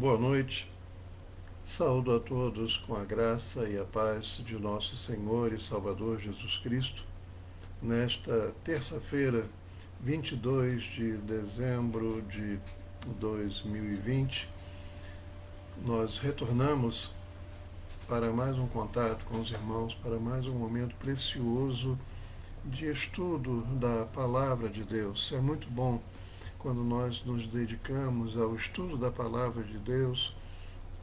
Boa noite. Saúdo a todos com a graça e a paz de nosso Senhor e Salvador Jesus Cristo. Nesta terça-feira, 22 de dezembro de 2020, nós retornamos para mais um contato com os irmãos, para mais um momento precioso de estudo da Palavra de Deus. É muito bom quando nós nos dedicamos ao estudo da Palavra de Deus,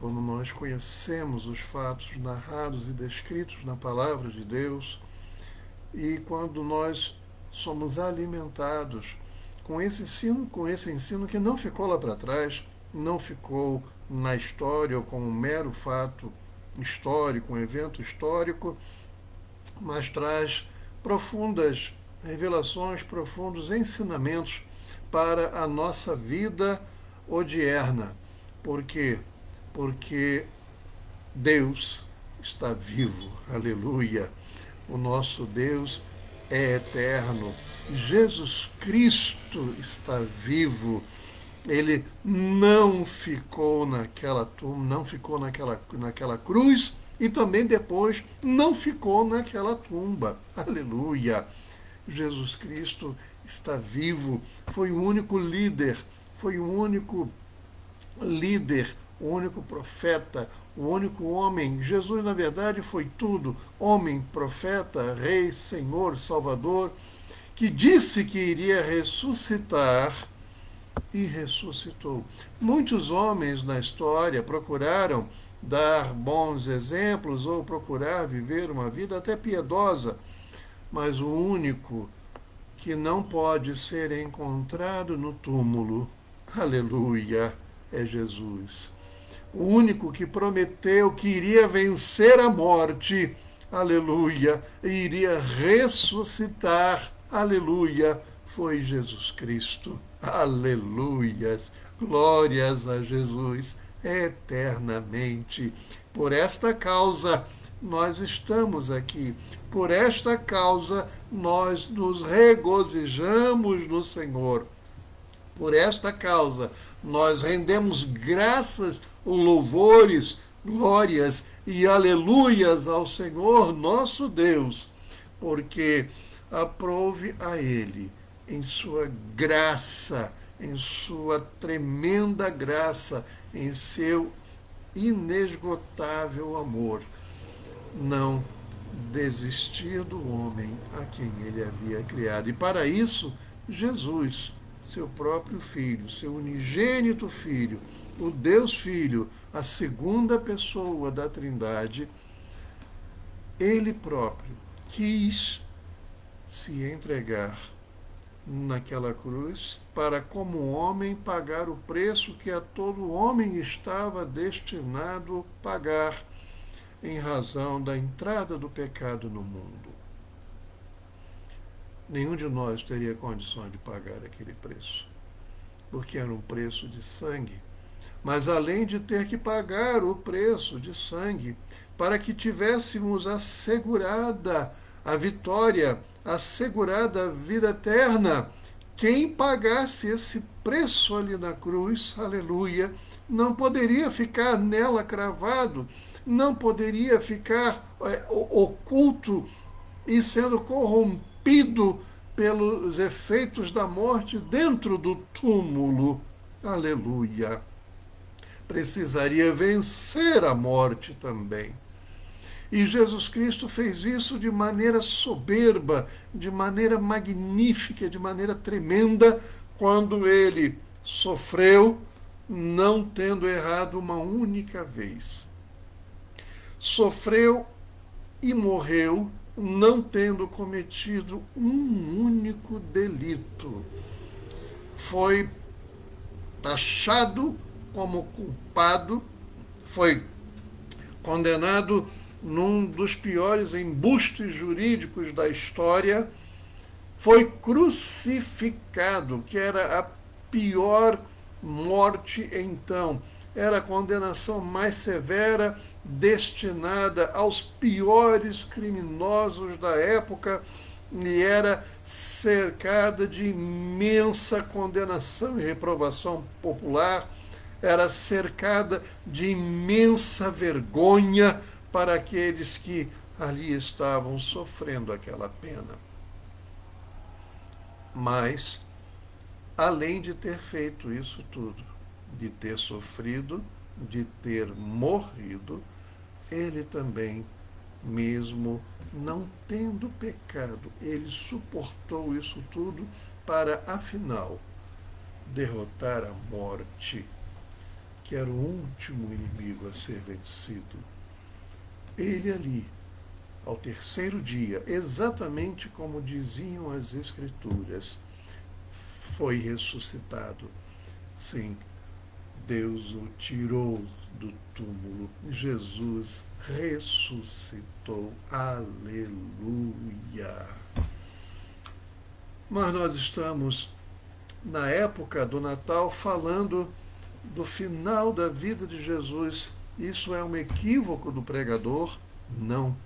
quando nós conhecemos os fatos narrados e descritos na Palavra de Deus e quando nós somos alimentados com esse ensino que não ficou lá para trás, não ficou na história ou como um mero fato histórico, um evento histórico, mas traz profundas revelações, profundos ensinamentos para a nossa vida odierna. Por quê? Porque Deus está vivo, aleluia. O nosso Deus é eterno. Jesus Cristo está vivo. Ele não ficou naquela tumba, não ficou naquela cruz e também depois não ficou naquela tumba. Aleluia. Jesus Cristo está vivo. Foi o único líder, o único profeta, o único homem. Jesus, na verdade, foi tudo: homem, profeta, rei, Senhor, Salvador, que disse que iria ressuscitar e ressuscitou. Muitos homens na história procuraram dar bons exemplos ou procurar viver uma vida até piedosa, mas o único que não pode ser encontrado no túmulo, aleluia, é Jesus. O único que prometeu que iria vencer a morte, aleluia, e iria ressuscitar, aleluia, foi Jesus Cristo. Aleluias, glórias a Jesus eternamente. Por esta causa nós estamos aqui. Por esta causa nós nos regozijamos no Senhor. Por esta causa nós rendemos graças, louvores, glórias e aleluias ao Senhor nosso Deus, porque aprove a Ele, em sua graça, em sua tremenda graça, em seu inesgotável amor, não desistir do homem a quem ele havia criado. E para isso, Jesus, seu próprio Filho, seu unigênito Filho, o Deus Filho, a segunda pessoa da Trindade, ele próprio quis se entregar naquela cruz para, como homem, pagar o preço que a todo homem estava destinado pagar em razão da entrada do pecado no mundo. Nenhum de nós teria condições de pagar aquele preço, porque era um preço de sangue. Mas além de ter que pagar o preço de sangue, para que tivéssemos assegurada a vitória, assegurada a vida eterna, quem pagasse esse preço ali na cruz, aleluia, não poderia ficar nela cravado, não poderia ficar oculto e sendo corrompido pelos efeitos da morte dentro do túmulo. Aleluia. Precisaria vencer a morte também. E Jesus Cristo fez isso de maneira soberba, de maneira magnífica, de maneira tremenda, quando ele sofreu, não tendo errado uma única vez. Sofreu e morreu, não tendo cometido um único delito. Foi taxado como culpado, foi condenado num dos piores embustes jurídicos da história, foi crucificado, que era a pior morte então, era a condenação mais severa destinada aos piores criminosos da época e era cercada de imensa condenação e reprovação popular. era cercada de imensa vergonha para aqueles que ali estavam sofrendo aquela pena. Mas, além de ter feito isso tudo, de ter sofrido, de ter morrido, ele também, mesmo não tendo pecado, ele suportou isso tudo para, afinal, derrotar a morte, que era o último inimigo a ser vencido. Ele ali, ao terceiro dia, exatamente como diziam as Escrituras, foi ressuscitado. Sim, Deus o tirou do túmulo. Jesus ressuscitou. Aleluia! Mas nós estamos na época do Natal falando do final da vida de Jesus. Isso é um equívoco do pregador? Não.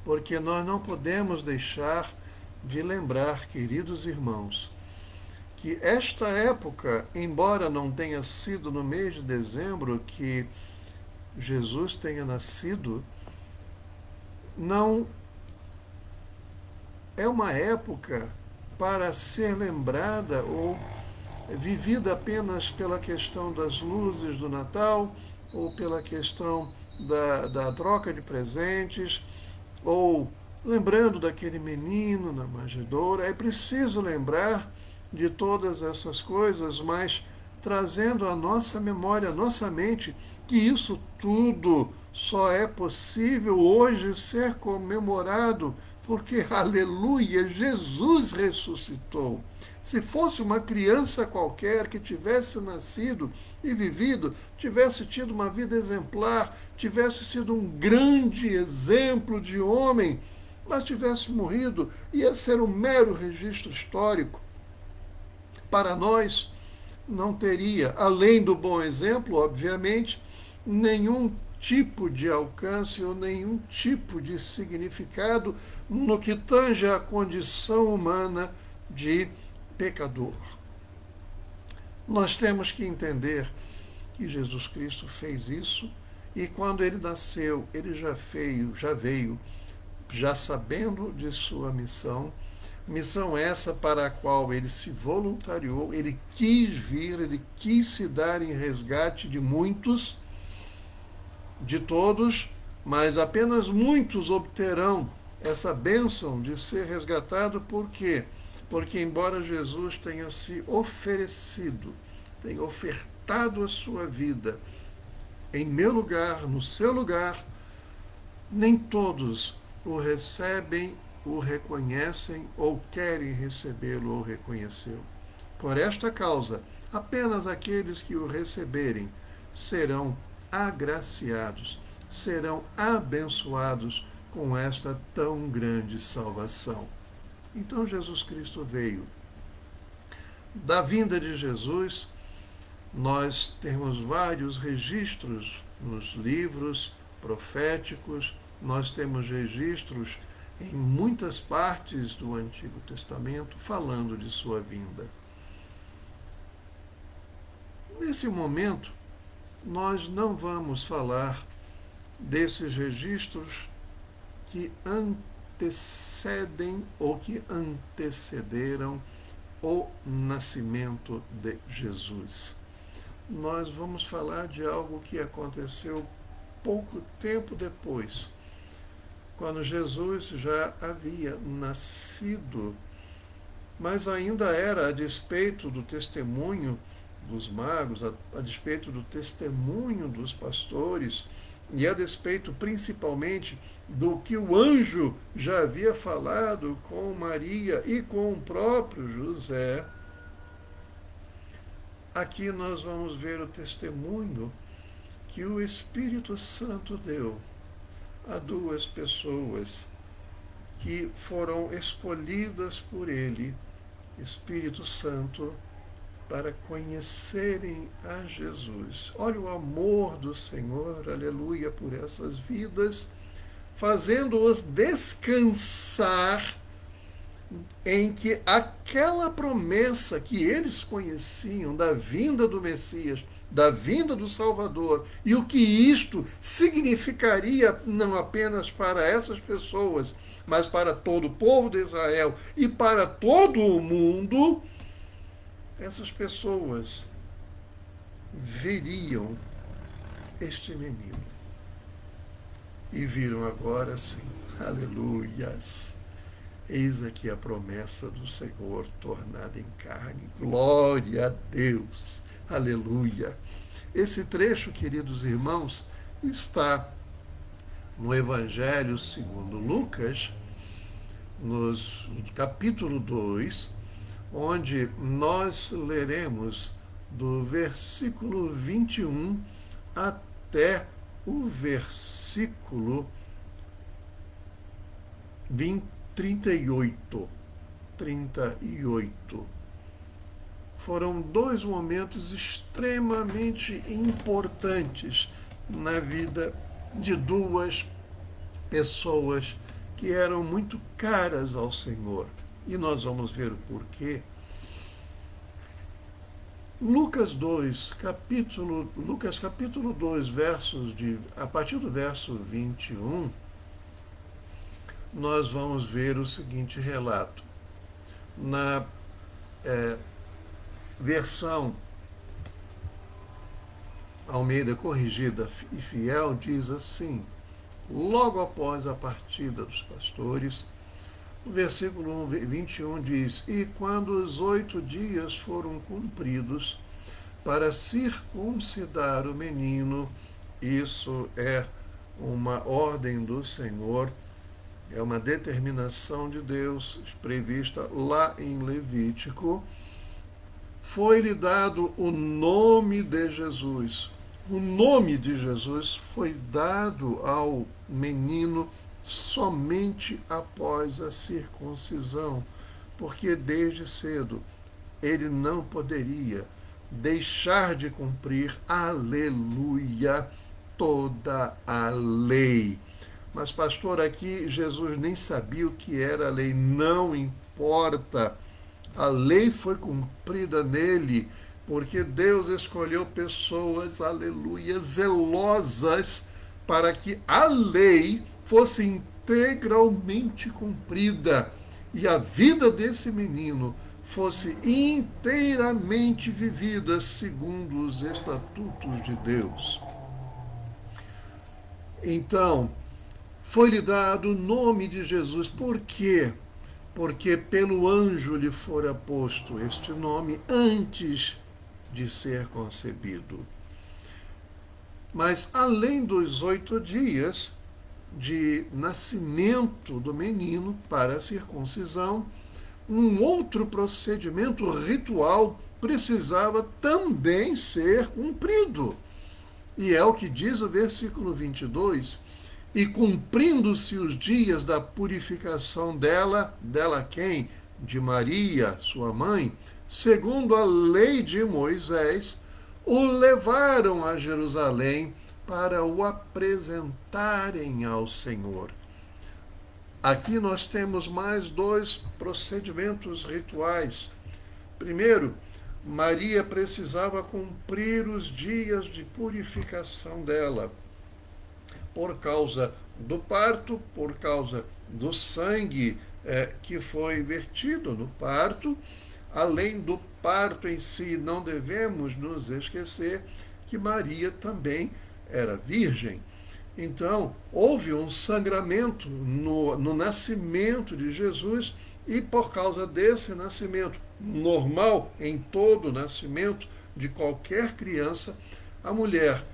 Porque nós não podemos deixar de lembrar, queridos irmãos, que esta época, embora não tenha sido no mês de dezembro que Jesus tenha nascido, não é uma época para ser lembrada ou vivida apenas pela questão das luzes do Natal ou pela questão da troca de presentes ou lembrando daquele menino na manjedoura. É preciso lembrar de todas essas coisas, mas trazendo à nossa memória, à nossa mente, que isso tudo só é possível hoje ser comemorado porque, aleluia, Jesus ressuscitou. Se fosse uma criança qualquer que tivesse nascido e vivido, tivesse tido uma vida exemplar, tivesse sido um grande exemplo de homem, mas tivesse morrido, ia ser um mero registro histórico. Para nós, não teria, além do bom exemplo, obviamente, nenhum tipo de alcance ou nenhum tipo de significado no que tange à condição humana de pecador. Nós temos que entender que Jesus Cristo fez isso e quando ele nasceu, ele já veio já sabendo de sua missão, missão essa para a qual ele se voluntariou, ele quis vir, ele quis se dar em resgate de muitos, de todos, mas apenas muitos obterão essa bênção de ser resgatado. Por quê? Porque embora Jesus tenha se oferecido, tenha ofertado a sua vida em meu lugar, no seu lugar, nem todos o recebem, o reconhecem ou querem recebê-lo ou reconhecê-lo. Por esta causa, apenas aqueles que o receberem serão agraciados, serão abençoados com esta tão grande salvação. Então Jesus Cristo veio. Da vinda de Jesus, nós temos vários registros nos livros proféticos, nós temos registros em muitas partes do Antigo Testamento falando de sua vinda. Nesse momento, nós não vamos falar desses registros que antecedem ou que antecederam o nascimento de Jesus. Nós vamos falar de algo que aconteceu pouco tempo depois, quando Jesus já havia nascido, mas ainda era, a despeito do testemunho dos magos, a despeito do testemunho dos pastores, e a despeito principalmente do que o anjo já havia falado com Maria e com o próprio José, aqui nós vamos ver o testemunho que o Espírito Santo deu a duas pessoas que foram escolhidas por ele, Espírito Santo, para conhecerem a Jesus. Olha o amor do Senhor, aleluia, por essas vidas, fazendo-os descansar em que aquela promessa que eles conheciam da vinda do Messias, da vinda do Salvador, e o que isto significaria não apenas para essas pessoas, mas para todo o povo de Israel e para todo o mundo, essas pessoas veriam este menino. E viram agora sim, aleluias. Eis aqui a promessa do Senhor tornada em carne. Glória a Deus. Aleluia. Esse trecho, queridos irmãos, está no Evangelho segundo Lucas, no capítulo 2, onde nós leremos do versículo 21 até o versículo 38. Foram dois momentos extremamente importantes na vida de duas pessoas que eram muito caras ao Senhor. E nós vamos ver o porquê. Lucas capítulo 2, a partir do verso 21, nós vamos ver o seguinte relato. Na versão Almeida Corrigida e Fiel, diz assim: logo após a partida dos pastores, o versículo 21 diz: e quando os 8 dias foram cumpridos para circuncidar o menino, isso é uma ordem do Senhor, é uma determinação de Deus prevista lá em Levítico, foi-lhe dado o nome de Jesus. O nome de Jesus foi dado ao menino somente após a circuncisão, porque desde cedo ele não poderia deixar de cumprir, aleluia, toda a lei. Mas, pastor, aqui Jesus nem sabia o que era a lei. Não importa. A lei foi cumprida nele, porque Deus escolheu pessoas, aleluia, zelosas, para que a lei fosse integralmente cumprida e a vida desse menino fosse inteiramente vivida segundo os estatutos de Deus. Então, foi-lhe dado o nome de Jesus. Por quê? Porque pelo anjo lhe fora posto este nome antes de ser concebido. Mas além dos 8 dias de nascimento do menino para a circuncisão, um outro procedimento ritual precisava também ser cumprido. E é o que diz o versículo 22, e cumprindo-se os dias da purificação dela quem? De Maria, sua mãe, segundo a lei de Moisés, o levaram a Jerusalém para o apresentarem ao Senhor. Aqui nós temos mais 2 procedimentos rituais. Primeiro, Maria precisava cumprir os dias de purificação dela, por causa do parto, por causa do sangue que foi vertido no parto. Além do parto em si, não devemos nos esquecer que Maria também era virgem. Então, houve um sangramento no nascimento de Jesus, e por causa desse nascimento, normal em todo nascimento de qualquer criança, a mulher,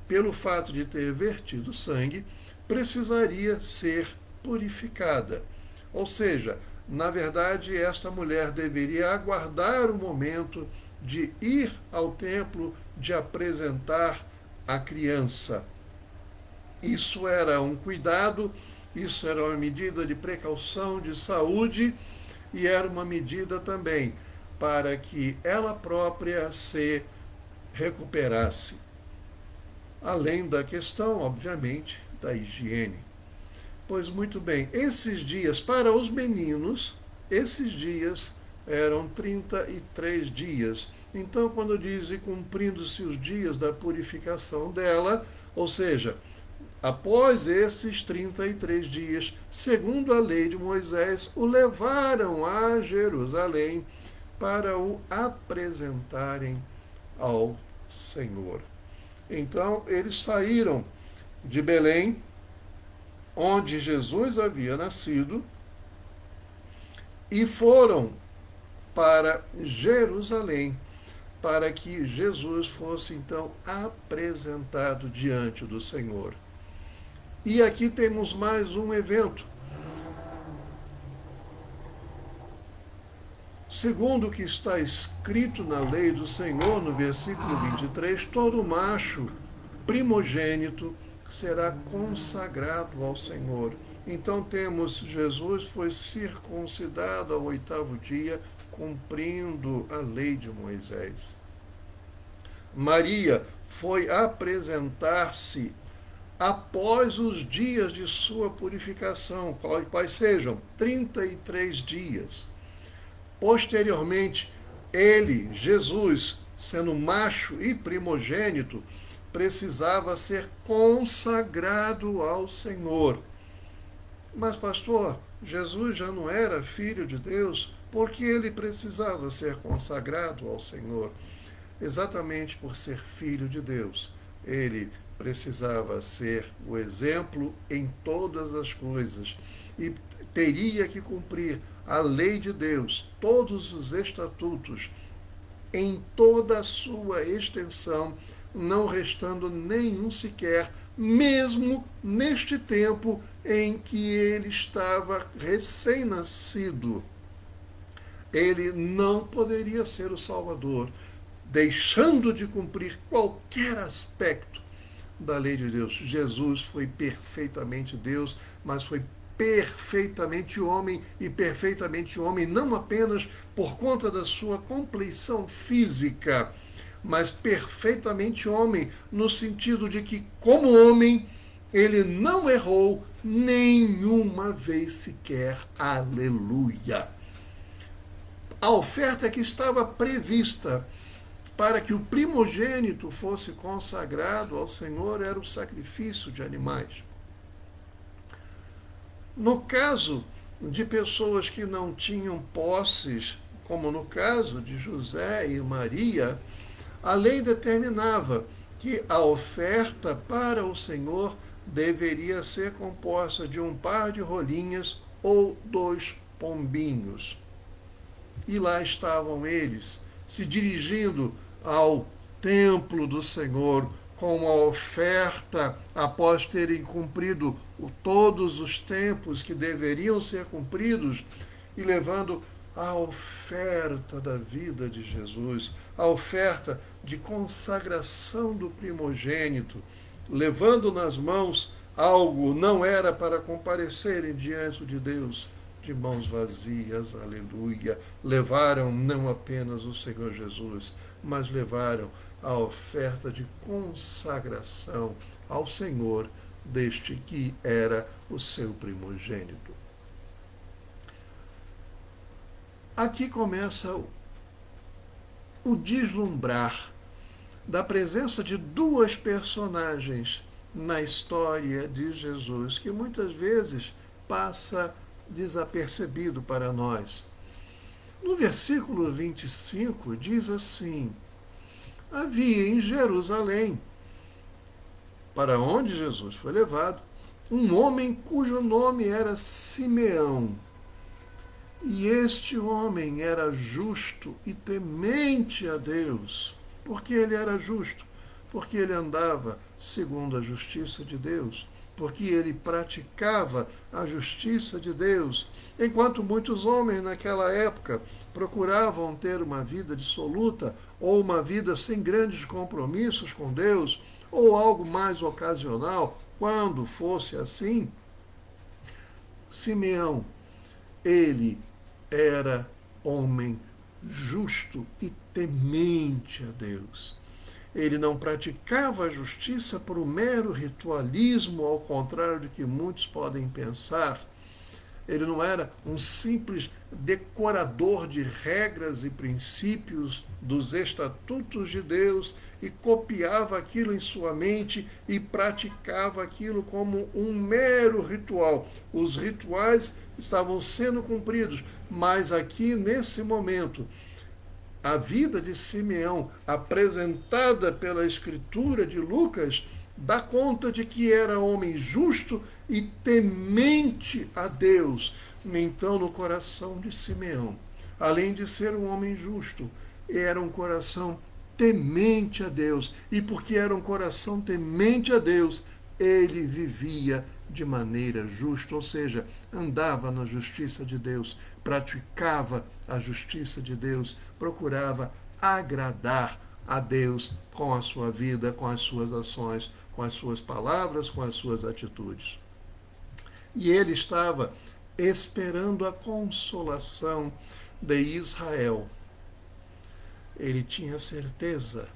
pelo fato de ter vertido sangue, precisaria ser purificada. Ou seja, na verdade, esta mulher deveria aguardar o momento de ir ao templo, de apresentar a criança. Isso era um cuidado, isso era uma medida de precaução, de saúde, e era uma medida também para que ela própria se recuperasse. Além da questão, obviamente, da higiene. Pois muito bem, esses dias para os meninos esses dias eram 33 dias. Então, quando diz e cumprindo-se os dias da purificação dela, ou seja, após esses 33 dias, segundo a lei de Moisés, o levaram a Jerusalém para o apresentarem ao Senhor. Então, eles saíram de Belém, onde Jesus havia nascido, e foram para Jerusalém, para que Jesus fosse então apresentado diante do Senhor. E aqui temos mais um evento. Segundo o que está escrito na lei do Senhor, no versículo 23, todo macho primogênito será consagrado ao Senhor. Então temos, Jesus foi circuncidado ao 8º dia, cumprindo a lei de Moisés. Maria foi apresentar-se após os dias de sua purificação, quais sejam 33 dias. Posteriormente, ele, Jesus, sendo macho e primogênito, precisava ser consagrado ao Senhor. Mas, pastor, Jesus já não era filho de Deus, porque ele precisava ser consagrado ao Senhor? Exatamente por ser filho de Deus, ele precisava ser o exemplo em todas as coisas e teria que cumprir a lei de Deus, todos os estatutos, em toda a sua extensão, não restando nenhum sequer, mesmo neste tempo em que ele estava recém-nascido. Ele não poderia ser o Salvador, deixando de cumprir qualquer aspecto da lei de Deus. Jesus foi perfeitamente Deus, mas foi perfeitamente homem, e perfeitamente homem não apenas por conta da sua compleição física, mas perfeitamente homem no sentido de que, como homem, ele não errou nenhuma vez sequer. Aleluia! A oferta que estava prevista para que o primogênito fosse consagrado ao Senhor era o sacrifício de animais. No caso de pessoas que não tinham posses, como no caso de José e Maria, a lei determinava que a oferta para o Senhor deveria ser composta de um par de rolinhas ou 2 pombinhos. E lá estavam eles, se dirigindo ao templo do Senhor com uma oferta, após terem cumprido todos os tempos que deveriam ser cumpridos, e levando a oferta da vida de Jesus, a oferta de consagração do primogênito, levando nas mãos algo, não era para comparecerem diante de Deus de mãos vazias, aleluia. Levaram não apenas o Senhor Jesus, mas levaram a oferta de consagração ao Senhor deste que era o seu primogênito. Aqui começa o deslumbrar da presença de 2 personagens na história de Jesus, que muitas vezes passa desapercebido para nós. No versículo 25 diz assim: havia em Jerusalém, para onde Jesus foi levado, um homem cujo nome era Simeão. E este homem era justo e temente a Deus. Por que ele era justo? Porque ele andava segundo a justiça de Deus, porque ele praticava a justiça de Deus, enquanto muitos homens naquela época procuravam ter uma vida dissoluta, ou uma vida sem grandes compromissos com Deus, ou algo mais ocasional. Quando fosse assim, Simeão, ele era homem justo e temente a Deus. Ele não praticava a justiça por um mero ritualismo, ao contrário do que muitos podem pensar. Ele não era um simples decorador de regras e princípios dos estatutos de Deus e copiava aquilo em sua mente e praticava aquilo como um mero ritual. Os rituais estavam sendo cumpridos, mas aqui nesse momento a vida de Simeão, apresentada pela escritura de Lucas, dá conta de que era homem justo e temente a Deus. Então, no coração de Simeão, além de ser um homem justo, era um coração temente a Deus. E porque era um coração temente a Deus, ele vivia de maneira justa, ou seja, andava na justiça de Deus, praticava a justiça de Deus, procurava agradar a Deus com a sua vida, com as suas ações, com as suas palavras, com as suas atitudes. E ele estava esperando a consolação de Israel. Ele tinha certeza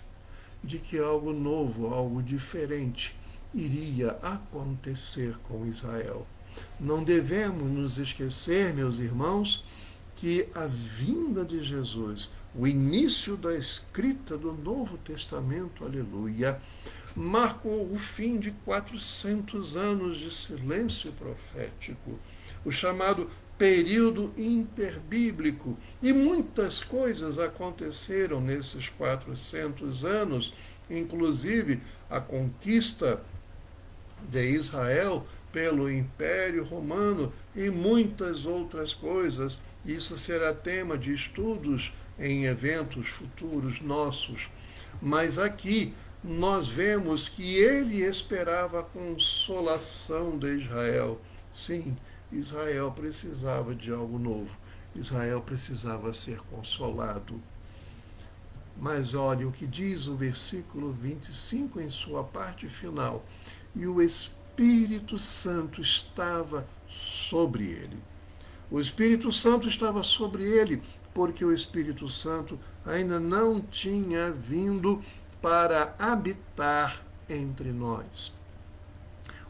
de que algo novo, algo diferente iria acontecer com Israel. Não devemos nos esquecer, meus irmãos, que a vinda de Jesus, o início da escrita do Novo Testamento, aleluia, marcou o fim de 400 anos de silêncio profético, o chamado período interbíblico. E muitas coisas aconteceram nesses 400 anos, inclusive a conquista de Israel pelo Império Romano e muitas outras coisas. Isso será tema de estudos em eventos futuros nossos. Mas aqui nós vemos que ele esperava a consolação de Israel. Sim, Israel precisava de algo novo. Israel precisava ser consolado. Mas olha o que diz o versículo 25 em sua parte final. E o Espírito Santo estava sobre ele. O Espírito Santo estava sobre ele, porque o Espírito Santo ainda não tinha vindo para habitar entre nós.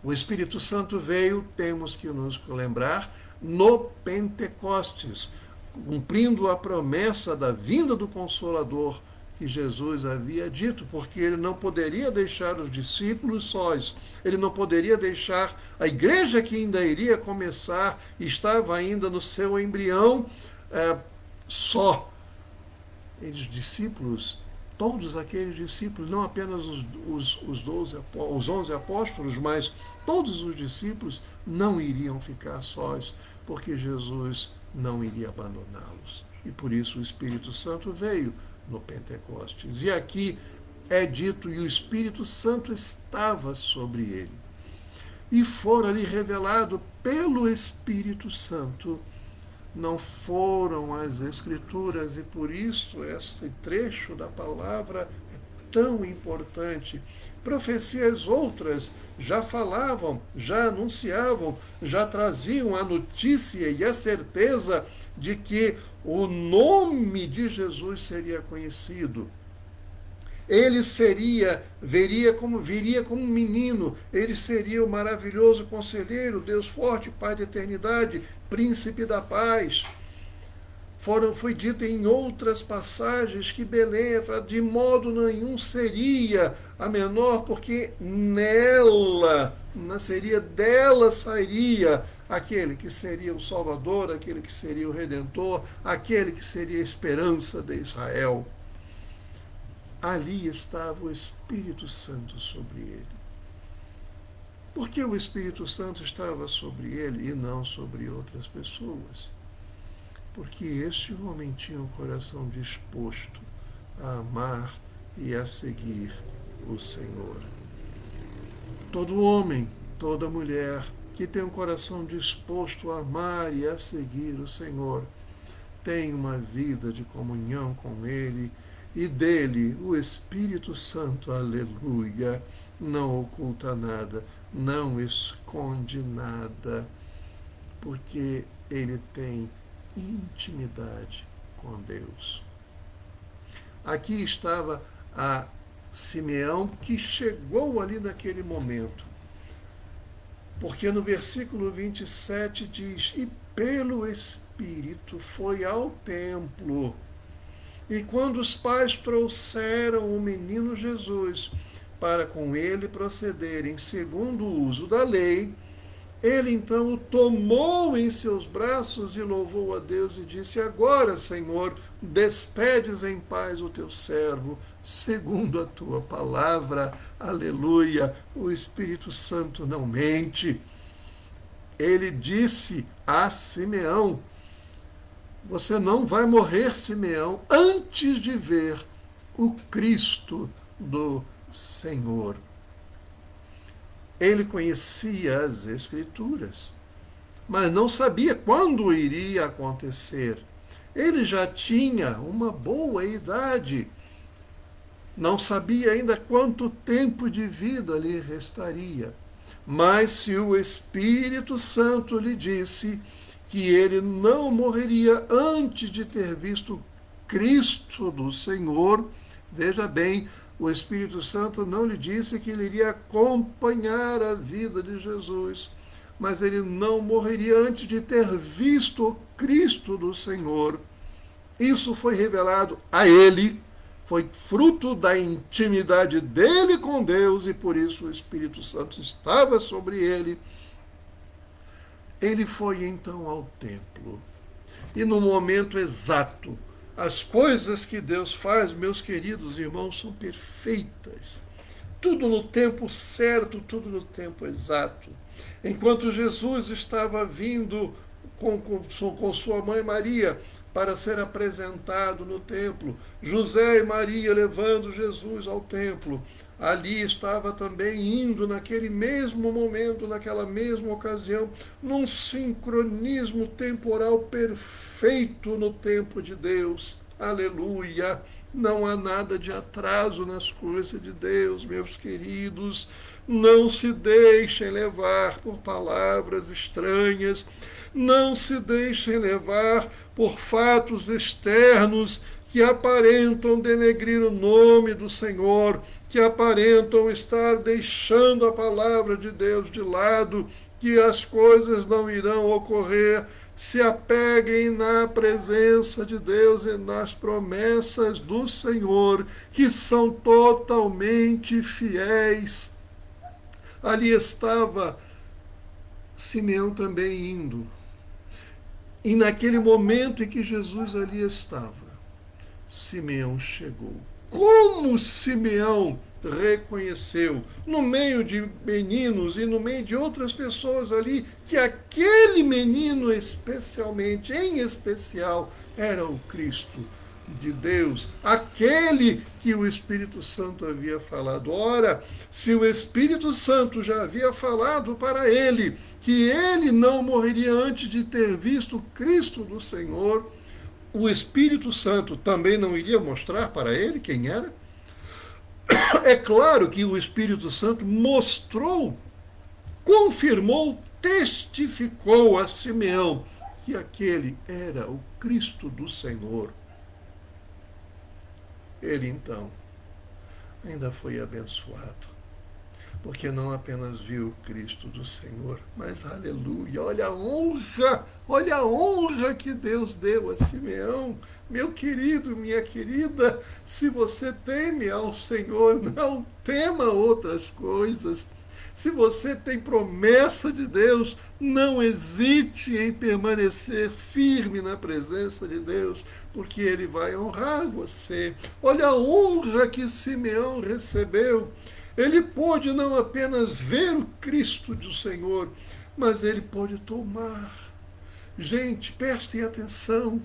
O Espírito Santo veio, temos que nos lembrar, no Pentecostes, cumprindo a promessa da vinda do Consolador que Jesus havia dito, porque ele não poderia deixar os discípulos sós, ele não poderia deixar a igreja que ainda iria começar, estava ainda no seu embrião, só. Os discípulos, todos aqueles discípulos, não apenas os 11 apóstolos, mas todos os discípulos não iriam ficar sós, porque Jesus não iria abandoná-los. E por isso o Espírito Santo veio no Pentecostes. E aqui é dito, e o Espírito Santo estava sobre ele. E fora-lhe revelado pelo Espírito Santo. Não foram as Escrituras, e por isso esse trecho da palavra é tão importante. Profecias outras já falavam, já anunciavam, já traziam a notícia e a certeza de que o nome de Jesus seria conhecido. Ele viria como um menino, ele seria o maravilhoso conselheiro, Deus forte, Pai da eternidade, príncipe da paz. Foi dito em outras passagens que Belém, de modo nenhum, seria a menor, porque dela sairia aquele que seria o Salvador, aquele que seria o Redentor, aquele que seria a esperança de Israel. Ali estava o Espírito Santo sobre ele. Por que o Espírito Santo estava sobre ele e não sobre outras pessoas? Porque este homem tinha um coração disposto a amar e a seguir o Senhor. Todo homem, toda mulher que tem um coração disposto a amar e a seguir o Senhor, tem uma vida de comunhão com Ele, e dele o Espírito Santo, aleluia, não oculta nada, não esconde nada, porque ele tem intimidade com Deus. Aqui estava a Simeão, que chegou ali naquele momento. Porque no versículo 27 diz: e pelo Espírito foi ao templo. E quando os pais trouxeram o menino Jesus para com ele procederem segundo o uso da lei, ele então o tomou em seus braços e louvou a Deus e disse: agora, Senhor, despedes em paz o teu servo, segundo a tua palavra. Aleluia. O Espírito Santo não mente. Ele disse a Simeão: você não vai morrer, Simeão, antes de ver o Cristo do Senhor. Ele conhecia as Escrituras, mas não sabia quando iria acontecer. Ele já tinha uma boa idade, não sabia ainda quanto tempo de vida lhe restaria. Mas se o Espírito Santo lhe disse que ele não morreria antes de ter visto Cristo do Senhor, veja bem, o Espírito Santo não lhe disse que ele iria acompanhar a vida de Jesus, mas ele não morreria antes de ter visto o Cristo do Senhor. Isso foi revelado a ele, foi fruto da intimidade dele com Deus e por isso o Espírito Santo estava sobre ele. Ele foi então ao templo e no momento exato, as coisas que Deus faz, meus queridos irmãos, são perfeitas. Tudo no tempo certo, tudo no tempo exato. Enquanto Jesus estava vindo com sua mãe Maria para ser apresentado no templo, José e Maria levando Jesus ao templo, ali estava também indo naquele mesmo momento, naquela mesma ocasião, num sincronismo temporal perfeito no tempo de Deus. Aleluia! Não há nada de atraso nas coisas de Deus, meus queridos. Não se deixem levar por palavras estranhas, não se deixem levar por fatos externos que aparentam denegrir o nome do Senhor, que aparentam estar deixando a palavra de Deus de lado, que as coisas não irão ocorrer. Se apeguem na presença de Deus e nas promessas do Senhor, que são totalmente fiéis. Ali estava Simeão também indo. E naquele momento em que Jesus ali estava, Simeão chegou. Como Simeão reconheceu, no meio de meninos e no meio de outras pessoas ali, que aquele menino especialmente, em especial, era o Cristo de Deus, aquele que o Espírito Santo havia falado. Ora, se o Espírito Santo já havia falado para ele que ele não morreria antes de ter visto o Cristo do Senhor, o Espírito Santo também não iria mostrar para ele quem era? É claro que o Espírito Santo mostrou, confirmou, testificou a Simeão que aquele era o Cristo do Senhor. Ele então ainda foi abençoado, porque não apenas viu o Cristo do Senhor, mas aleluia, olha a honra que Deus deu a Simeão. Meu querido, minha querida, se você teme ao Senhor, não tema outras coisas. Se você tem promessa de Deus, não hesite em permanecer firme na presença de Deus, porque Ele vai honrar você. Olha a honra que Simeão recebeu. Ele pôde não apenas ver o Cristo do Senhor, mas ele pôde tomar. Gente, prestem atenção.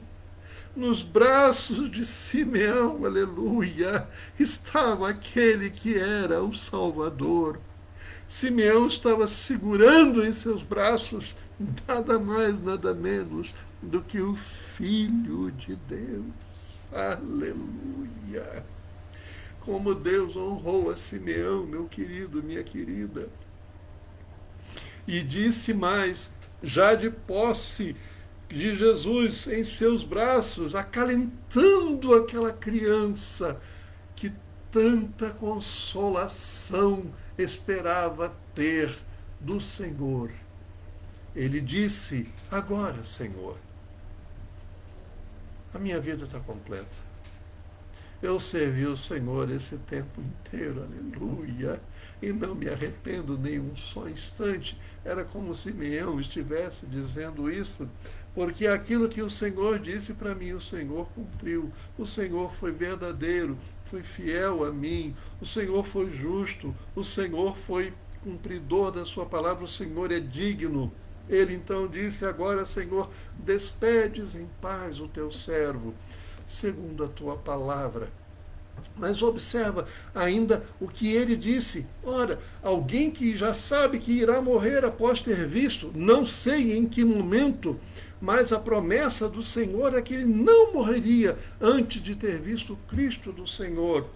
Nos braços de Simeão, aleluia, estava aquele que era o Salvador. Simeão estava segurando em seus braços nada mais, nada menos do que o Filho de Deus. Aleluia! Como Deus honrou a Simeão, meu querido, minha querida. E disse mais, já de posse de Jesus em seus braços, acalentando aquela criança que tanta consolação esperava ter do Senhor. Ele disse: agora, Senhor, a minha vida está completa. Eu servi o Senhor esse tempo inteiro, aleluia, e não me arrependo nem um só instante. Era como se Simeão estivesse dizendo isso, porque aquilo que o Senhor disse para mim, o Senhor cumpriu. O Senhor foi verdadeiro, foi fiel a mim, o Senhor foi justo, o Senhor foi cumpridor da sua palavra, o Senhor é digno. Ele então disse: agora, Senhor, despedes em paz o teu servo, segundo a tua palavra. Mas observa ainda o que ele disse. Ora, alguém que já sabe que irá morrer após ter visto, não sei em que momento, mas a promessa do Senhor é que ele não morreria antes de ter visto o Cristo do Senhor.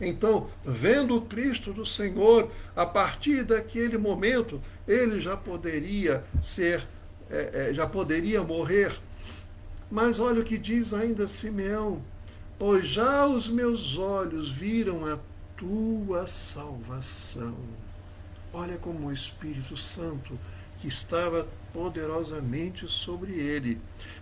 Então, vendo o Cristo do Senhor, a partir daquele momento, ele já poderia já poderia morrer. Mas olha o que diz ainda Simeão: pois já os meus olhos viram a tua salvação. Olha como o Espírito Santo, que estava poderosamente sobre ele,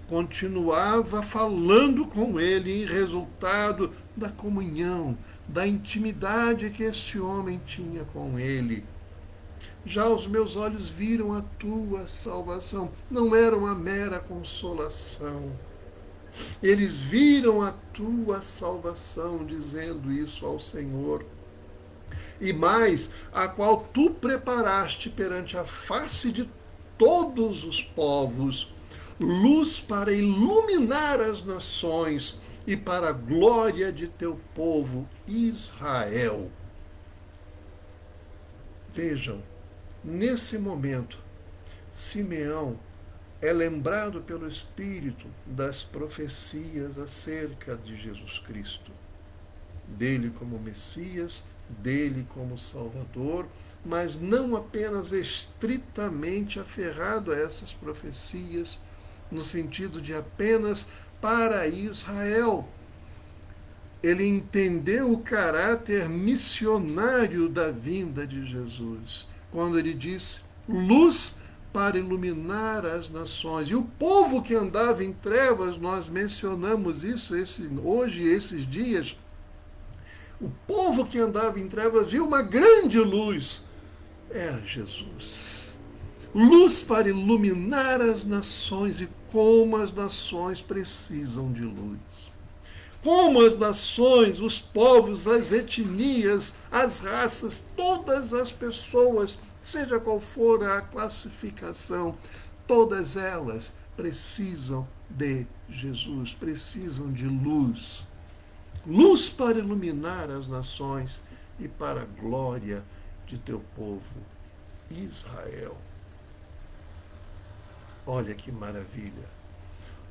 continuava falando com ele em resultado da comunhão, da intimidade que este homem tinha com ele. Já os meus olhos viram a tua salvação. Não era uma mera consolação. Eles viram a tua salvação, dizendo isso ao Senhor. E mais, a qual tu preparaste perante a face de todos os povos, luz para iluminar as nações e para a glória de teu povo Israel. Vejam, nesse momento, Simeão é lembrado pelo Espírito das profecias acerca de Jesus Cristo, dele como Messias, dele como Salvador, mas não apenas estritamente aferrado a essas profecias, no sentido de apenas para Israel. Ele entendeu o caráter missionário da vinda de Jesus, quando ele disse: luz para iluminar as nações. E o povo que andava em trevas, nós mencionamos isso hoje, esses dias, o povo que andava em trevas viu uma grande luz. É Jesus. Luz para iluminar as nações, e como as nações precisam de luz. Como as nações, os povos, as etnias, as raças, todas as pessoas, seja qual for a classificação, todas elas precisam de Jesus, precisam de luz. Luz para iluminar as nações e para a glória de teu povo Israel. Olha que maravilha,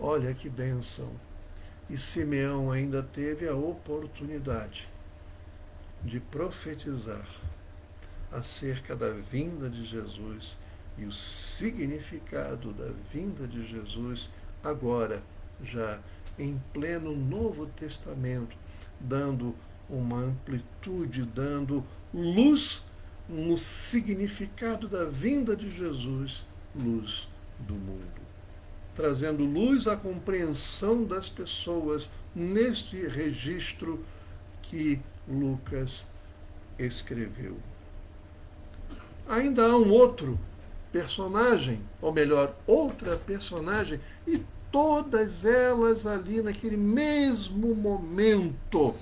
olha que bênção. E Simeão ainda teve a oportunidade de profetizar acerca da vinda de Jesus e o significado da vinda de Jesus, agora já em pleno Novo Testamento, dando uma amplitude, dando luz no significado da vinda de Jesus, luz do mundo, trazendo luz à compreensão das pessoas neste registro que Lucas escreveu. Ainda há um outro personagem, ou melhor, outra personagem, e todas elas ali naquele mesmo momento.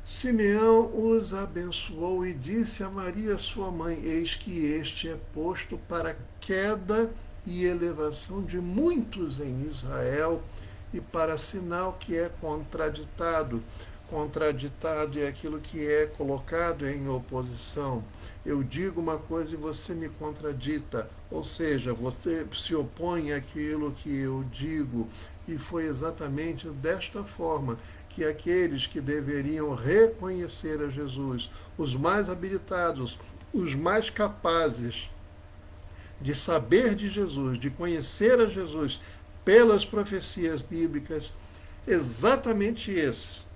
Simeão os abençoou e disse a Maria, sua mãe: eis que este é posto para queda e elevação de muitos em Israel, e para sinal que é contraditado. Contraditado é aquilo que é colocado em oposição. Eu digo uma coisa e você me contradita, ou seja, você se opõe àquilo que eu digo. E foi exatamente desta forma que aqueles que deveriam reconhecer a Jesus, os mais habilitados, os mais capazes de saber de Jesus, de conhecer a Jesus pelas profecias bíblicas, Exatamente esses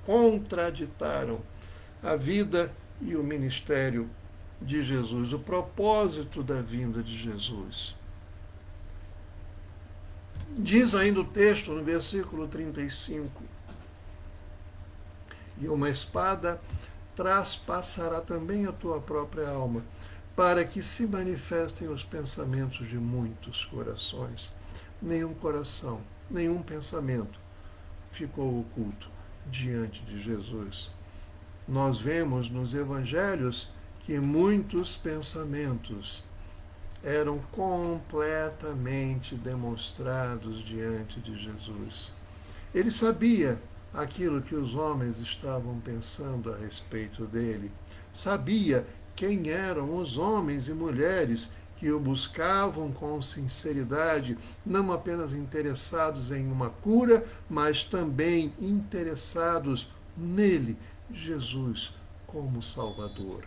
contraditaram a vida e o ministério de Jesus, o propósito da vinda de Jesus. Diz ainda o texto no versículo 35: e uma espada traspassará também a tua própria alma, para que se manifestem os pensamentos de muitos corações. Nenhum coração, nenhum pensamento ficou oculto diante de Jesus. Nós vemos nos evangelhos que muitos pensamentos eram completamente demonstrados diante de Jesus. Ele sabia aquilo que os homens estavam pensando a respeito dele, sabia quem eram os homens e mulheres que o buscavam com sinceridade, não apenas interessados em uma cura, mas também interessados nele, Jesus, como Salvador,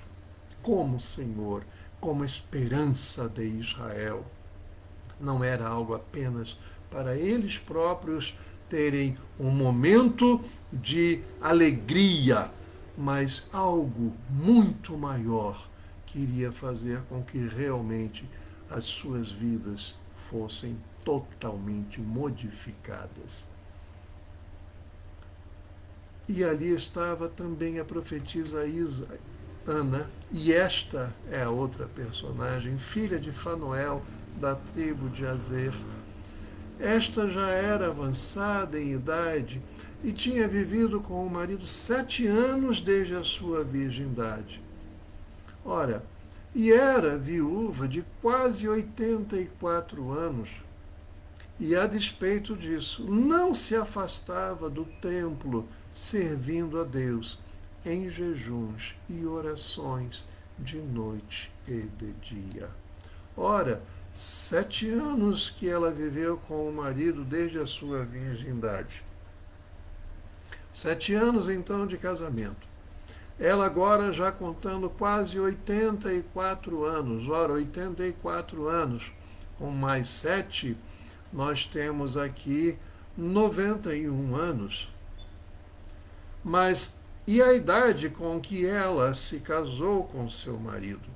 como Senhor, como esperança de Israel. Não era algo apenas para eles próprios terem um momento de alegria, mas algo muito maior que iria fazer com que realmente as suas vidas fossem totalmente modificadas. E ali estava também a profetisa Ana, e esta é a outra personagem, filha de Fanuel, da tribo de Azer. Esta já era avançada em idade e tinha vivido com o marido 7 anos desde a sua virgindade. Ora, e era viúva de quase 84 anos. E a despeito disso, não se afastava do templo servindo a Deus em jejuns e orações de noite e de dia. Ora, 7 anos que ela viveu com o marido desde a sua virgindade. 7 anos então de casamento. Ela agora já contando quase 84 anos. Ora, 84 anos com mais 7, nós temos aqui 91 anos. Mas e a idade com que ela se casou com seu marido?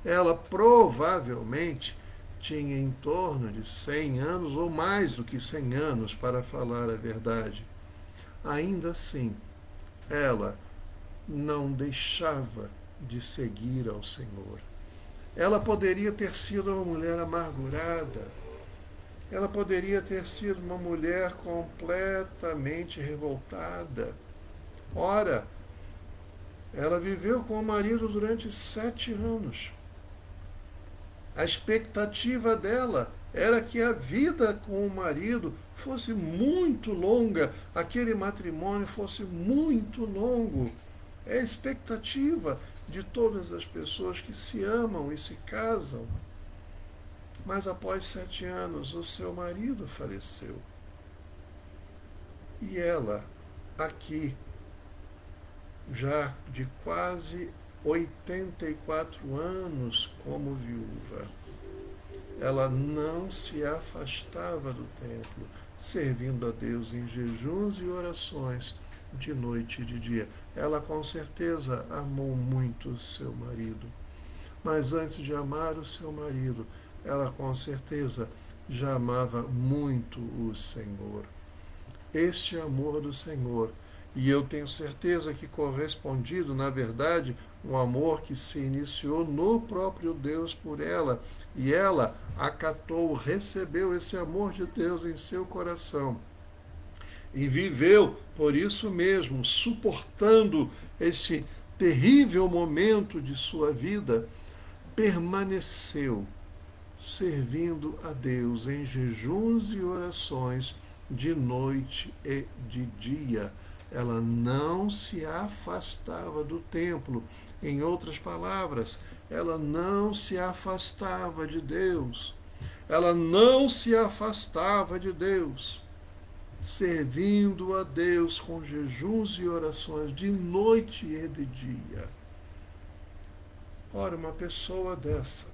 Ela provavelmente tinha em torno de 100 anos, ou mais do que 100 anos, para falar a verdade. Ainda assim, ela não deixava de seguir ao Senhor. Ela poderia ter sido uma mulher amargurada, ela poderia ter sido uma mulher completamente revoltada. Ora, ela viveu com o marido durante 7 anos. A expectativa dela era que a vida com o marido fosse muito longa, aquele matrimônio fosse muito longo. É a expectativa de todas as pessoas que se amam e se casam. Mas após 7 anos, o seu marido faleceu. E ela, aqui, já de quase 84 anos como viúva, ela não se afastava do templo, servindo a Deus em jejuns e orações de noite e de dia. Ela com certeza amou muito o seu marido, mas antes de amar o seu marido, ela com certeza já amava muito o Senhor. Este amor do Senhor, e eu tenho certeza que correspondido, na verdade, um amor que se iniciou no próprio Deus por ela, e ela acatou, recebeu esse amor de Deus em seu coração. E viveu, por isso mesmo, suportando esse terrível momento de sua vida, permaneceu servindo a Deus em jejuns e orações de noite e de dia. Ela não se afastava do templo. Em outras palavras, ela não se afastava de Deus. Ela não se afastava de Deus, servindo a Deus com jejuns e orações de noite e de dia. Ora, uma pessoa dessa,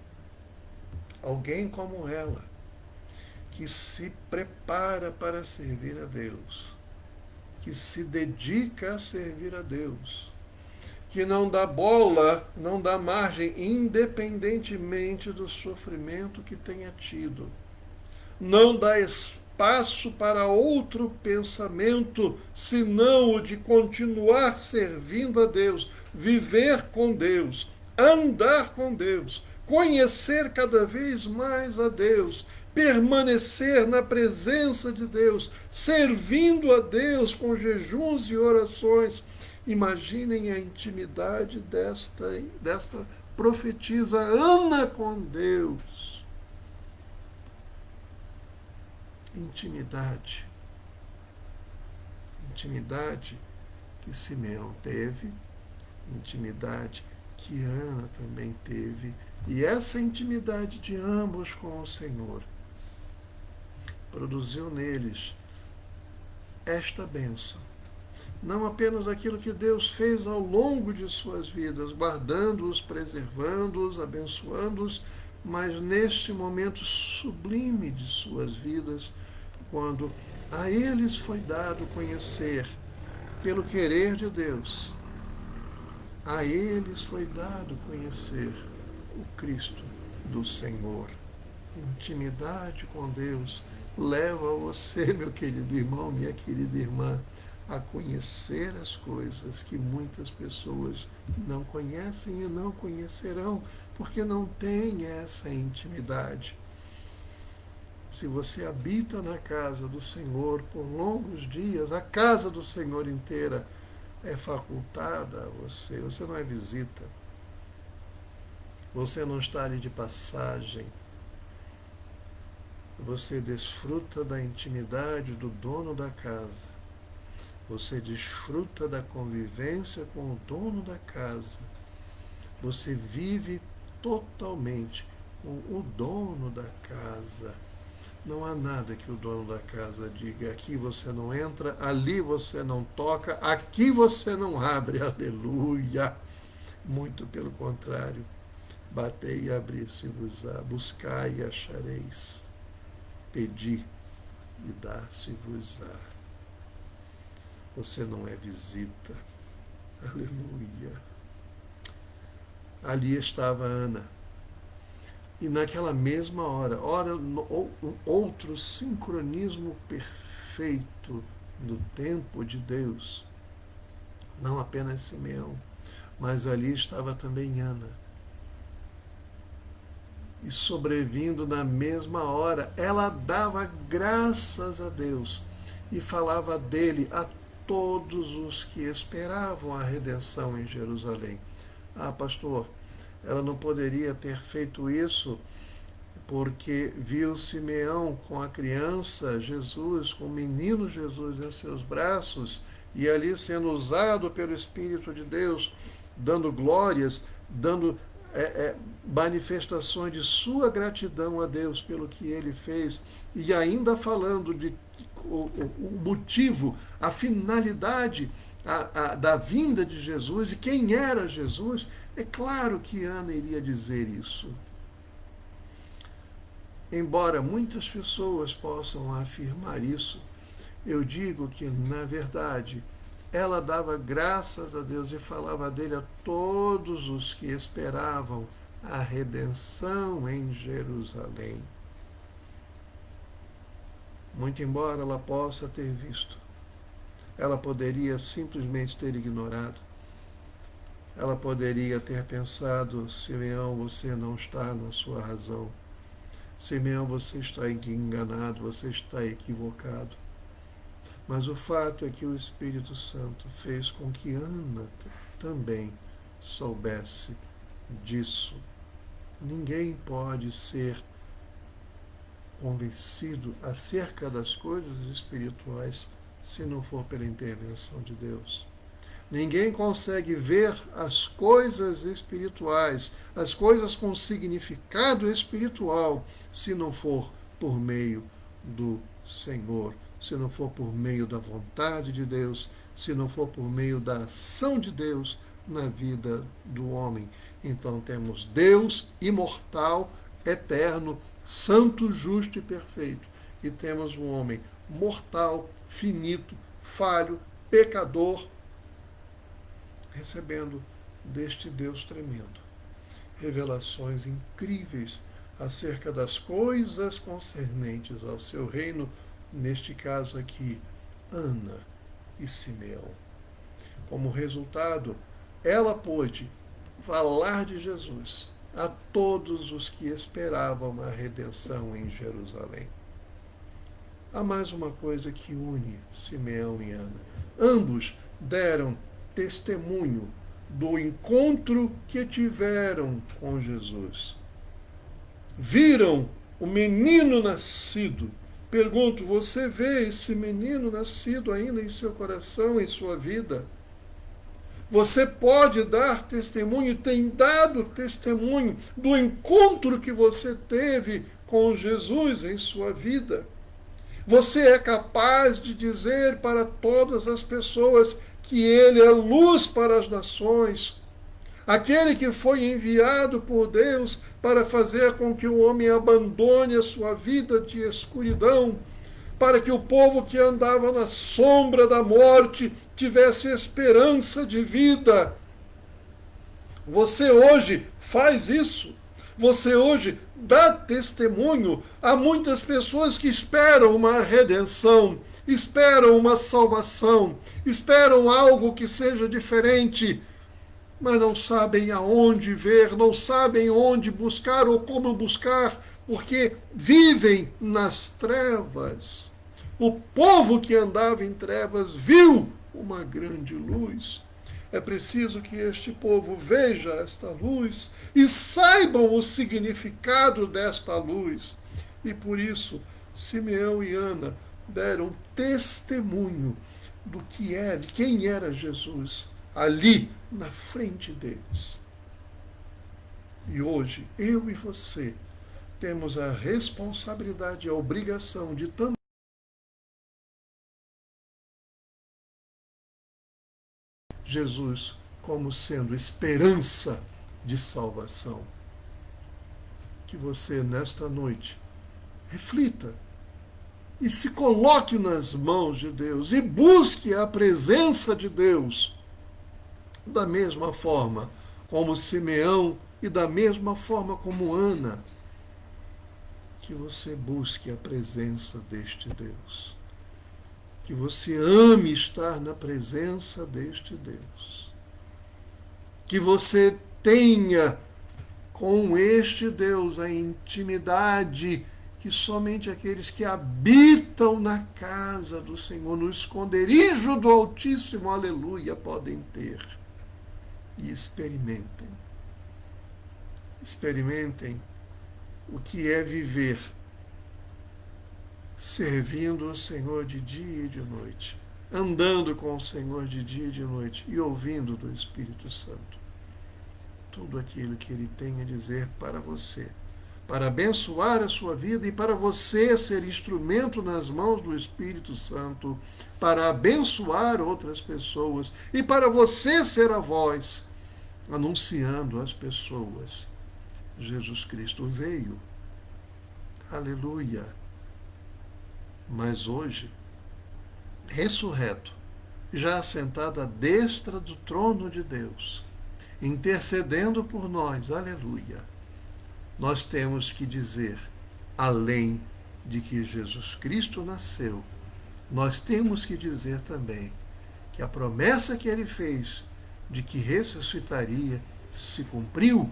alguém como ela, que se prepara para servir a Deus, que se dedica a servir a Deus, que não dá bola, não dá margem, independentemente do sofrimento que tenha tido. Não dá espaço para outro pensamento, senão o de continuar servindo a Deus, viver com Deus, andar com Deus, conhecer cada vez mais a Deus, permanecer na presença de Deus, servindo a Deus com jejuns e orações. Imaginem a intimidade desta profetisa Ana com Deus. Intimidade. Intimidade que Simeão teve, intimidade que Ana também teve, e essa intimidade de ambos com o Senhor produziu neles esta bênção. Não apenas aquilo que Deus fez ao longo de suas vidas, guardando-os, preservando-os, abençoando-os, mas neste momento sublime de suas vidas, quando a eles foi dado conhecer, pelo querer de Deus, a eles foi dado conhecer o Cristo do Senhor. Intimidade com Deus leva você, meu querido irmão, minha querida irmã, a conhecer as coisas que muitas pessoas não conhecem e não conhecerão, porque não têm essa intimidade. Se você habita na casa do Senhor por longos dias, a casa do Senhor inteira é facultada a você, você não é visita, você não está ali de passagem, você desfruta da intimidade do dono da casa, você desfruta da convivência com o dono da casa, você vive totalmente com o dono da casa. Não há nada que o dono da casa diga: aqui você não entra, ali você não toca, aqui você não abre, aleluia. Muito pelo contrário, batei e abri-se-vos-á, buscai e achareis, pedi e dar-se-vos-á. Você não é visita, aleluia. Ali estava Ana. E naquela mesma hora, um outro sincronismo perfeito do tempo de Deus, não apenas Simeão, mas ali estava também Ana. E sobrevindo na mesma hora, ela dava graças a Deus e falava dele a todos os que esperavam a redenção em Jerusalém. Ah, pastor, ela não poderia ter feito isso porque viu Simeão com a criança Jesus, com o menino Jesus em seus braços, e ali sendo usado pelo Espírito de Deus, dando glórias, dando manifestações de sua gratidão a Deus pelo que ele fez, e ainda falando de o motivo, a finalidade da vinda de Jesus e quem era Jesus. É claro que Ana iria dizer isso. Embora muitas pessoas possam afirmar isso, eu digo que, na verdade, ela dava graças a Deus e falava dele a todos os que esperavam a redenção em Jerusalém. Muito embora ela possa ter visto, ela poderia simplesmente ter ignorado. Ela poderia ter pensado: Simeão, você não está na sua razão. Simeão, você está enganado, você está equivocado. Mas o fato é que o Espírito Santo fez com que Ana também soubesse disso. Ninguém pode ser convencido acerca das coisas espirituais se não for pela intervenção de Deus. Ninguém consegue ver as coisas espirituais, as coisas com significado espiritual, se não for por meio do Senhor, se não for por meio da vontade de Deus, se não for por meio da ação de Deus na vida do homem. Então temos Deus imortal, eterno, santo, justo e perfeito, e temos um homem mortal, finito, falho, pecador, recebendo deste Deus tremendo revelações incríveis acerca das coisas concernentes ao seu reino, neste caso aqui, Ana e Simeão. Como resultado, ela pôde falar de Jesus a todos os que esperavam a redenção em Jerusalém. Há mais uma coisa que une Simeão e Ana. Ambos deram testemunho do encontro que tiveram com Jesus. Viram o menino nascido. Pergunto, você vê esse menino nascido ainda em seu coração, em sua vida? Você pode dar testemunho, tem dado testemunho do encontro que você teve com Jesus em sua vida. Você é capaz de dizer para todas as pessoas que ele é luz para as nações, aquele que foi enviado por Deus para fazer com que o homem abandone a sua vida de escuridão, para que o povo que andava na sombra da morte tivesse esperança de vida. Você hoje faz isso. Você hoje dá testemunho a muitas pessoas que esperam uma redenção, esperam uma salvação, esperam algo que seja diferente, mas não sabem aonde ver, não sabem onde buscar ou como buscar, porque vivem nas trevas. O povo que andava em trevas viu uma grande luz. É preciso que este povo veja esta luz e saibam o significado desta luz. E por isso, Simeão e Ana deram testemunho do que era, de quem era Jesus, ali na frente deles. E hoje, eu e você temos a responsabilidade e a obrigação de também Jesus como sendo esperança de salvação. Que você, nesta noite, reflita e se coloque nas mãos de Deus e busque a presença de Deus da mesma forma como Simeão e da mesma forma como Ana. Que você busque a presença deste Deus. Que você ame estar na presença deste Deus. Que você tenha com este Deus a intimidade que somente aqueles que habitam na casa do Senhor, no esconderijo do Altíssimo, aleluia, podem ter. E experimentem. Experimentem o que é viver servindo o Senhor de dia e de noite, andando com o Senhor de dia e de noite e ouvindo do Espírito Santo tudo aquilo que Ele tem a dizer para você, para abençoar a sua vida e para você ser instrumento nas mãos do Espírito Santo, para abençoar outras pessoas e para você ser a voz anunciando às pessoas: Jesus Cristo veio. Aleluia. Mas hoje, ressurreto, já assentado à destra do trono de Deus, intercedendo por nós, aleluia, nós temos que dizer, além de que Jesus Cristo nasceu, nós temos que dizer também que a promessa que ele fez de que ressuscitaria se cumpriu,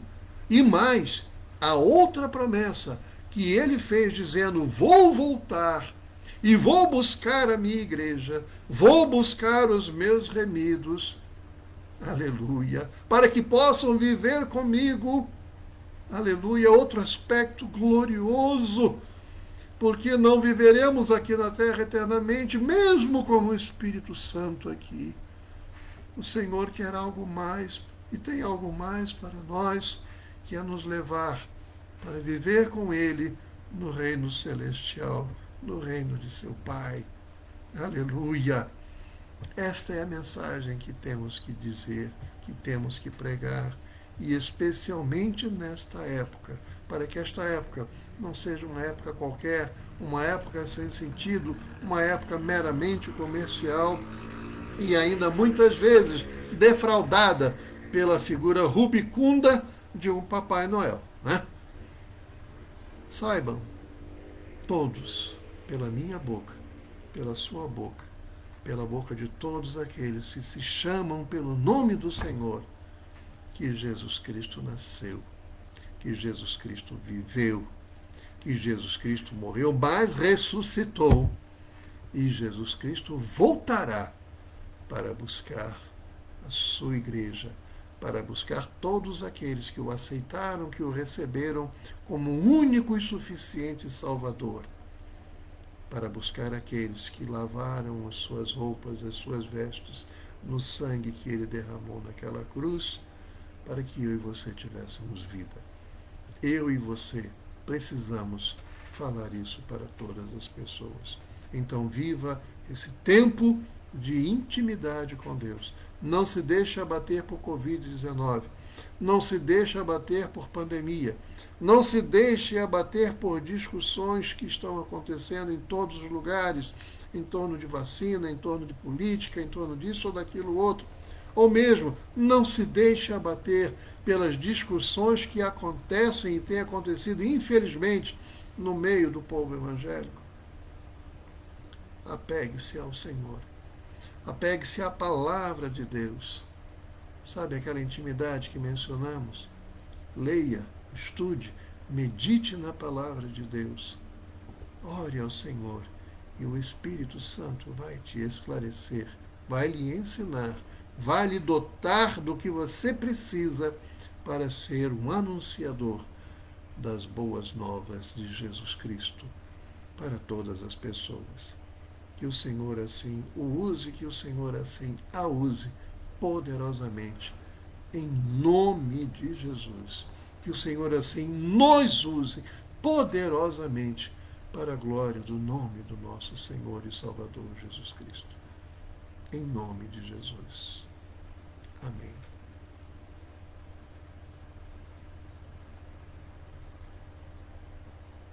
e mais, a outra promessa que ele fez dizendo: vou voltar e vou buscar a minha igreja, vou buscar os meus remidos, aleluia, para que possam viver comigo, aleluia, outro aspecto glorioso, porque não viveremos aqui na terra eternamente, mesmo com o Espírito Santo aqui. O Senhor quer algo mais, e tem algo mais para nós, que é nos levar para viver com Ele no reino celestial, no reino de seu Pai. Aleluia! Esta é a mensagem que temos que dizer, que temos que pregar e especialmente nesta época, para que esta época não seja uma época qualquer, uma época sem sentido, uma época meramente comercial e ainda muitas vezes defraudada pela figura rubicunda de um Papai Noel. Né? Saibam todos, pela minha boca, pela sua boca, pela boca de todos aqueles que se chamam pelo nome do Senhor, que Jesus Cristo nasceu, que Jesus Cristo viveu, que Jesus Cristo morreu, mas ressuscitou. E Jesus Cristo voltará para buscar a sua igreja, para buscar todos aqueles que o aceitaram, que o receberam como único e suficiente Salvador, para buscar aqueles que lavaram as suas roupas, as suas vestes, no sangue que ele derramou naquela cruz, para que eu e você tivéssemos vida. Eu e você precisamos falar isso para todas as pessoas. Então, viva esse tempo de intimidade com Deus. Não se deixe abater por Covid-19. Não se deixe abater por pandemia. Não se deixe abater por discussões que estão acontecendo em todos os lugares, em torno de vacina, em torno de política, em torno disso ou daquilo outro. Ou mesmo, não se deixe abater pelas discussões que acontecem e têm acontecido, infelizmente, no meio do povo evangélico. Apegue-se ao Senhor. Apegue-se à palavra de Deus. Sabe aquela intimidade que mencionamos? Leia, estude, medite na palavra de Deus. Ore ao Senhor e o Espírito Santo vai te esclarecer, vai lhe ensinar, vai lhe dotar do que você precisa para ser um anunciador das boas novas de Jesus Cristo para todas as pessoas. Que o Senhor assim o use, que o Senhor assim a use poderosamente, em nome de Jesus. Que o Senhor assim nos use poderosamente para a glória do nome do nosso Senhor e Salvador Jesus Cristo. Em nome de Jesus. Amém.